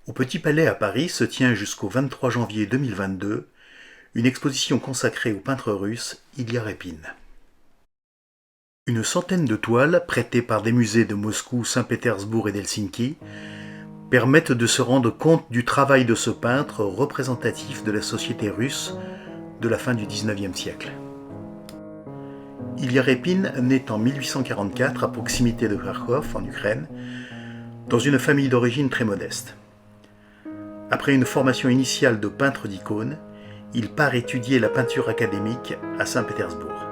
Au Petit Palais à Paris se tient jusqu'au 23 janvier 2022 une exposition consacrée au peintre russe Ilya Repin. Une centaine de toiles, prêtées par des musées de Moscou, Saint-Pétersbourg et d'Helsinki, permettent de se rendre compte du travail de ce peintre représentatif de la société russe de la fin du XIXe siècle. Ilya Repin naît en 1844 à proximité de Kharkov, en Ukraine, dans une famille d'origine très modeste. Après une formation initiale de peintre d'icônes, il part étudier la peinture académique à Saint-Pétersbourg.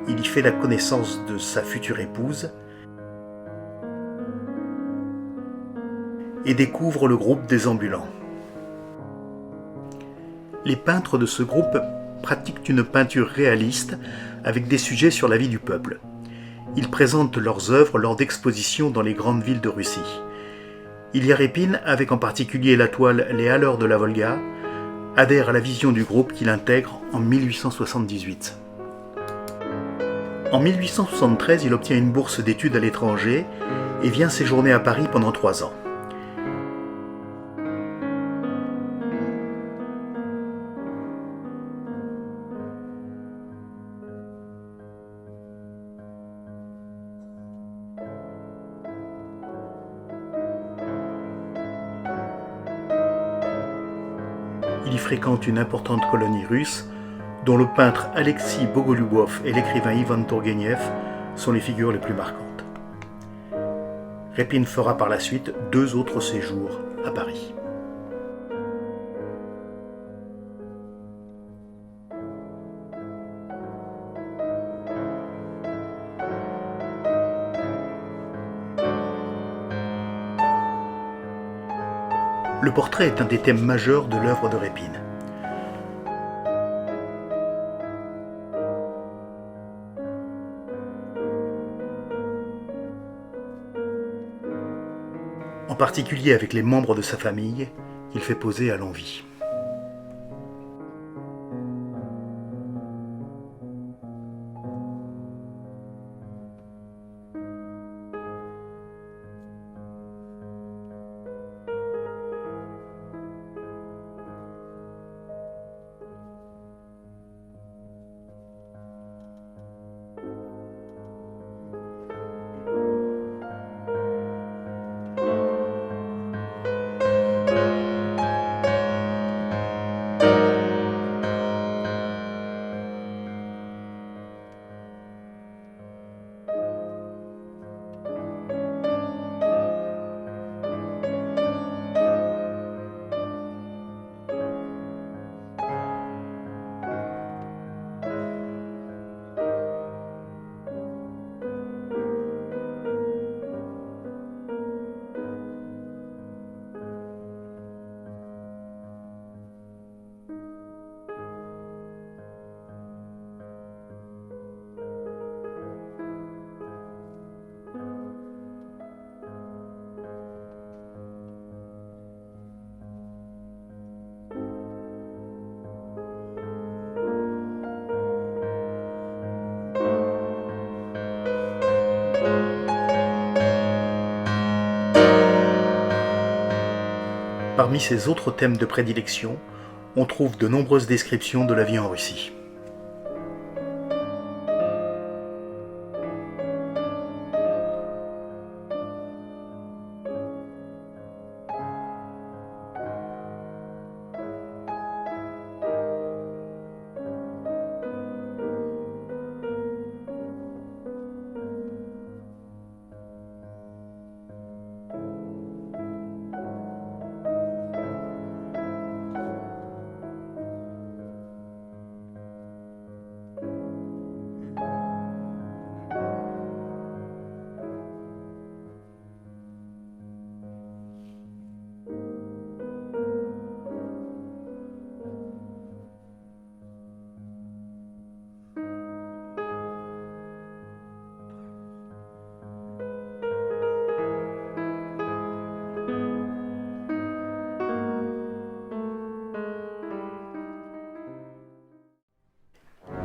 Il y fait la connaissance de sa future épouse et découvre le groupe des Ambulants. Les peintres de ce groupe pratiquent une peinture réaliste avec des sujets sur la vie du peuple. Ils présentent leurs œuvres lors d'expositions dans les grandes villes de Russie. Ilya Repin, avec en particulier la toile Les Haleurs de la Volga, adhère à la vision du groupe qu'il intègre en 1878. En 1873, il obtient une bourse d'études à l'étranger et vient séjourner à Paris pendant 3 ans. Il y fréquente une importante colonie russe, dont le peintre Alexis Bogoliubov et l'écrivain Ivan Tourgueniev sont les figures les plus marquantes. Repin fera par la suite 2 autres séjours à Paris. Le portrait est un des thèmes majeurs de l'œuvre de Repin. En particulier avec les membres de sa famille, qu'il fait poser à l'envie. Parmi ses autres thèmes de prédilection, on trouve de nombreuses descriptions de la vie en Russie.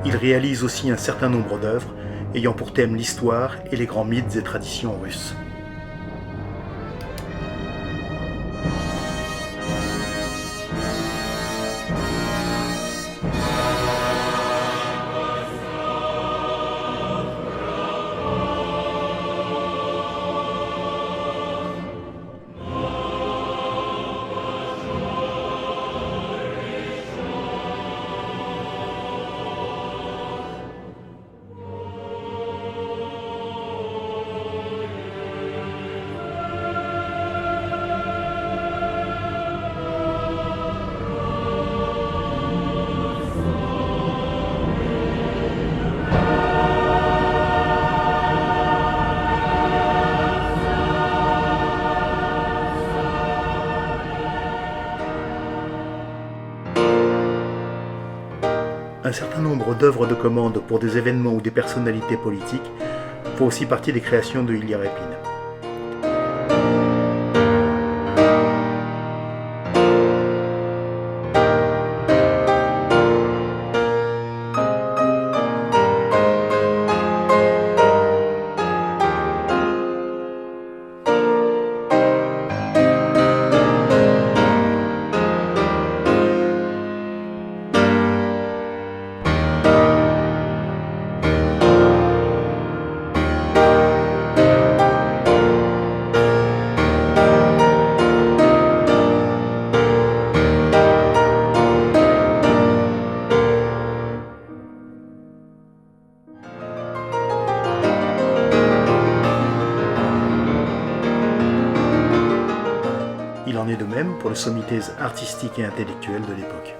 Il réalise aussi un certain nombre d'œuvres ayant pour thème l'histoire et les grands mythes et traditions russes. Un certain nombre d'œuvres de commande pour des événements ou des personnalités politiques font aussi partie des créations de Ilya Repin. Il en est de même pour les sommités artistiques et intellectuelles de l'époque.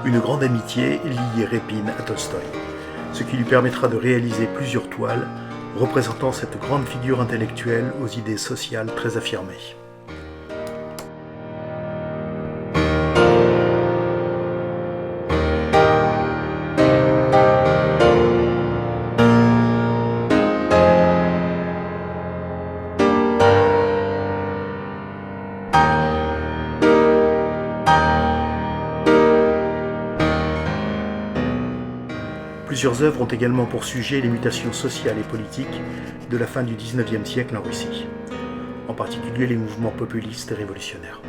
Une grande amitié lie Repin à Tolstoï, ce qui lui permettra de réaliser plusieurs toiles représentant cette grande figure intellectuelle aux idées sociales très affirmées. Plusieurs œuvres ont également pour sujet les mutations sociales et politiques de la fin du XIXe siècle en Russie, en particulier les mouvements populistes et révolutionnaires.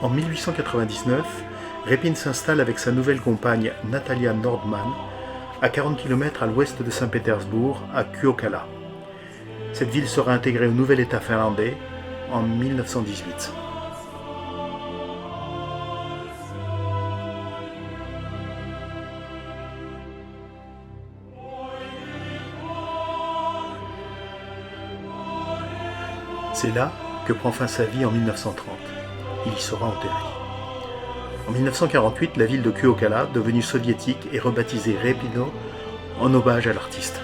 En 1899, Repin s'installe avec sa nouvelle compagne Natalia Nordman à 40 km à l'ouest de Saint-Pétersbourg, à Kuokkala. Cette ville sera intégrée au nouvel État finlandais en 1918. C'est là que prend fin sa vie en 1930. Il y sera enterré. En 1948, la ville de Kuokkala, devenue soviétique, est rebaptisée Repino en hommage à l'artiste.